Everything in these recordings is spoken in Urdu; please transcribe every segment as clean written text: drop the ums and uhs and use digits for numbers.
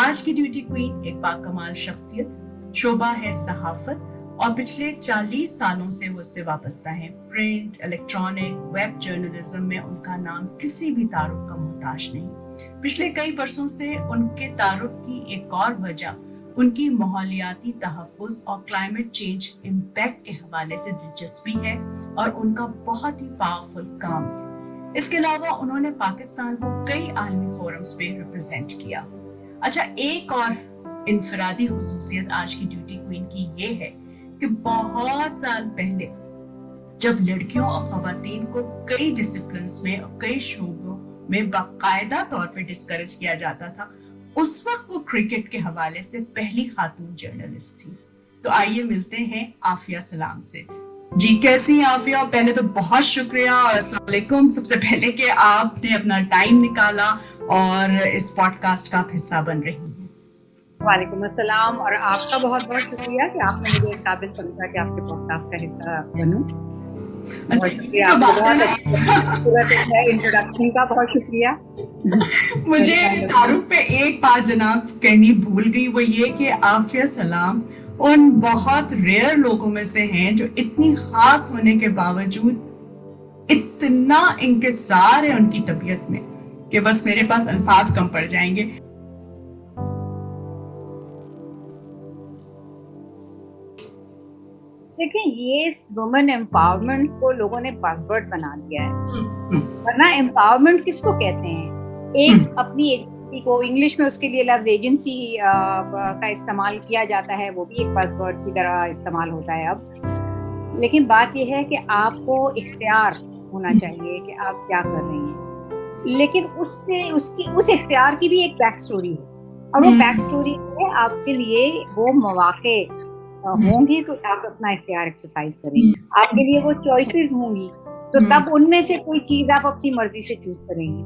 آج کی ڈیوٹی کوئین ایک باکمال شخصیت، شعبہ ہے صحافت، اور پچھلے 40 سالوں سے وہ اس سے وابستہ ہیں۔ پرنٹ، الیکٹرانک، ویب جرنلزم میں ان کا نام کسی بھی تعارف کا محتاج نہیں۔ پچھلے کئی برسوں سے ان کے تعارف کی ایک اور وجہ ان کی ماحولیاتی تحفظ اور کلائمیٹ چینج امپیکٹ کے حوالے سے دلچسپی ہے اور ان کا بہت ہی پاورفل کام ہے۔ اس کے علاوہ انہوں نے پاکستان کو کئی عالمی فورمز پہ ریپرزینٹ کیا۔ اچھا، ایک اور انفرادی خصوصیت آج کی ڈیوٹی کوئین کی یہ ہے کہ بہت سال پہلے جب لڑکیوں اور خواتین کو کئی ڈسپلنز میں اور کئی شعبوں میں باقاعدہ طور پہ ڈسکریج کیا جاتا تھا، اس وقت وہ کرکٹ کے حوالے سے پہلی خاتون جرنلسٹ تھی۔ تو آئیے ملتے ہیں عافیہ سلام سے۔ جی کیسی ہیں عافیہ؟ پہلے تو بہت شکریہ اور السلام علیکم سب سے پہلے کہ آپ نے اپنا ٹائم نکالا اور اس پوڈ کاسٹ کا حصہ بن رہی ہیں۔ وعلیکم السلام، اور آپ کا بہت بہت شکریہ کہ آپ نے مجھے اس قابل سمجھا کہ آپ کے پوڈ کاسٹ کا حصہ بنوں۔ بہت شکریہ، آپ کا بہت خوبصورت انٹروڈکشن کا بہت شکریہ۔ مجھے تعارف پہ ایک بات جناب کہنی بھول گئی، وہ یہ کہ عافیہ سلام ان بہت ریئر لوگوں میں سے ہیں جو اتنی خاص ہونے کے باوجود اتنا انکسار ہے ان کی طبیعت میں کہ بس میرے پاس الفاظ کم پڑ جائیں گے۔ دیکھیں، یہ وومن امپاورمنٹ کو لوگوں نے بز ورڈ بنا دیا ہے، ورنہ امپاورمنٹ کس کو کہتے ہیں؟ ایک اپنی ایجنسی کو، انگلش میں اس کے لیے لفظ ایجنسی کا استعمال کیا جاتا ہے، وہ بھی ایک بز ورڈ کی طرح استعمال ہوتا ہے اب۔ لیکن بات یہ ہے کہ آپ کو اختیار ہونا چاہیے کہ آپ کیا کر رہے ہیں، لیکن اس اختیار کی بھی ایک بیک سٹوری ہے، اور وہ بیک سٹوری ہے آپ کے لیے وہ مواقع ہوں گی تو آپ اپنا اختیار ایکسرسائز کریں، آپ کے لیے وہ چوائسیز ہوں گی تو تب ان میں سے کوئی چیز آپ اپنی مرضی سے چوز کریں گے۔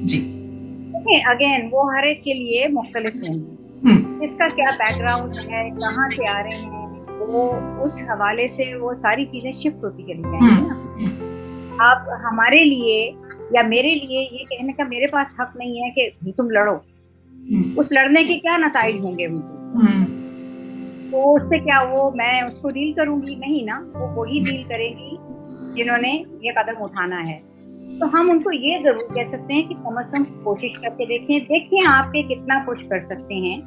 جی اگین وہ ہر ایک کے لیے مختلف ہوں گے، اس کا کیا بیک گراؤنڈ ہے، کہاں سے آ رہے ہیں، وہ اس حوالے سے وہ ساری چیزیں شفٹ ہوتی چلی جائیں گی نا۔ آپ ہمارے لیے یا میرے لیے یہ کہنے کا میرے پاس حق نہیں ہے کہ تم لڑو، اس لڑنے کے کیا نتائج ہوں گے تو اس سے کیا وہ میں اس کو ڈیل کروں گی؟ نہیں نا، وہ وہی ڈیل کرے گی جنہوں نے یہ قدم اٹھانا ہے۔ تو ہم ان کو یہ ضرور کہہ سکتے ہیں کہ کم از کم کوشش کر کے دیکھیں آپ کے کتنا پش کر سکتے ہیں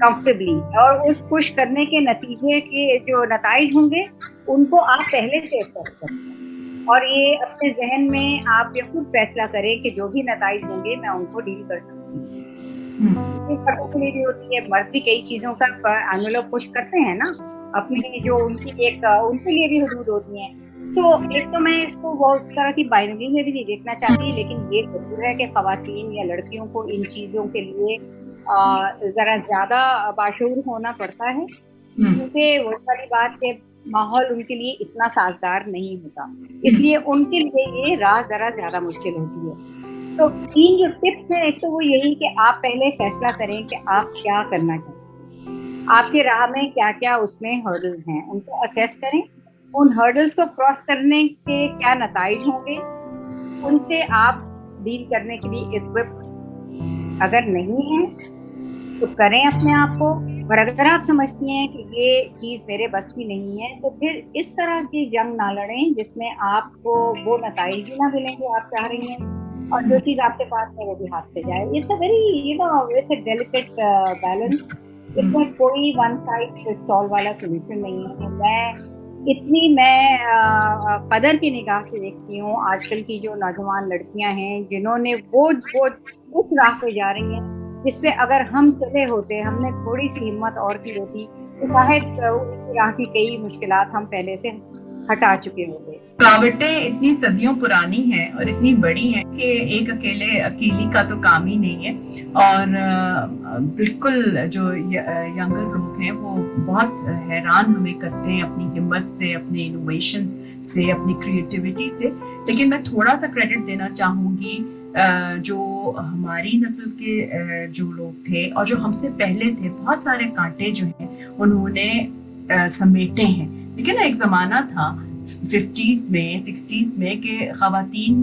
کمفرٹیبلی، اور اس پش کرنے کے نتیجے کے جو نتائج ہوں گے ان کو آپ پہلے سے ایکسپٹ کریں، اور یہ اپنے ذہن میں آپ یہ خود فیصلہ کریں کہ جو بھی نتائج ہوں گے میں ان کو ڈیل کر سکتی ہوں۔ بھی ہوتی ہے، مرد بھی کئی چیزوں کا انویلپ پش کرتے ہیں نا اپنی، جو ان کے لیے بھی حدود ہوتی ہیں۔ سو ایک تو میں اس کو بہت طرح کی بائنری میں بھی نہیں دیکھنا چاہتی، لیکن یہ ضرور ہے کہ خواتین یا لڑکیوں کو ان چیزوں کے لیے ذرا زیادہ باشعور ہونا پڑتا ہے، کیونکہ وہ ساری بات کہ ماحول ان کے لیے اتنا سازگار نہیں ہوتا، اس لیے ان کے لیے یہ راہ ذرا زیادہ مشکل ہوتی ہے۔ تو تین جو ٹپس ہیں، ایک تو وہ یہی کہ آپ پہلے فیصلہ کریں کہ آپ کیا کرنا چاہتے ہیں، آپ کے راہ میں کیا کیا اس میں ہرڈلز ہیں، ان کو اسیس کریں، ان ہرڈلز کو کراس کرنے کے کیا نتائج ہوں گے، ان سے آپ ڈیل کرنے کے لیے اکوپ اگر نہیں ہیں تو کریں اپنے آپ کو، اور اگر آپ سمجھتی ہیں کہ یہ چیز میرے بس کی نہیں ہے تو پھر اس طرح کی جنگ نہ لڑیں جس میں آپ کو وہ نتائج بھی نہ ملیں جو آپ چاہ رہی ہیں، اور جو چیز آپ کے پاس ہے وہ بھی ہاتھ سے جائے۔ It's a very it's a delicate balance, اس میں کوئی ون سائز فٹس آل والا سولوشن نہیں ہے۔ میں قدر کی نگاہ سے دیکھتی ہوں آج کل کی جو نوجوان لڑکیاں ہیں جنہوں نے وہ اس راہ پہ جا رہی ہیں جس پہ اگر ہم چلے ہوتے، ہم نے تھوڑی سی ہمت اور کی ہوتی تو شاید اس راہ کی کئی مشکلات ہم پہلے سے ہٹا چکے ہوتے۔ رکاوٹیں اتنی صدیوں پرانی ہیں اور اتنی بڑی ہیں کہ ایک اکیلی کا تو کام ہی نہیں ہے، اور بالکل جو ینگر لوگ ہیں وہ بہت حیران ہمیں کرتے ہیں اپنی ہمت سے، اپنے انوویشن سے، اپنی کریٹیوٹی سے۔ لیکن میں تھوڑا سا کریڈٹ دینا چاہوں گی جو ہماری نسل کے جو لوگ تھے اور جو ہم سے پہلے تھے، بہت سارے کانٹے جو ہیں انہوں نے سمیٹے ہیں۔ لیکن ایک زمانہ تھا 50s میں 60s میں کہ خواتین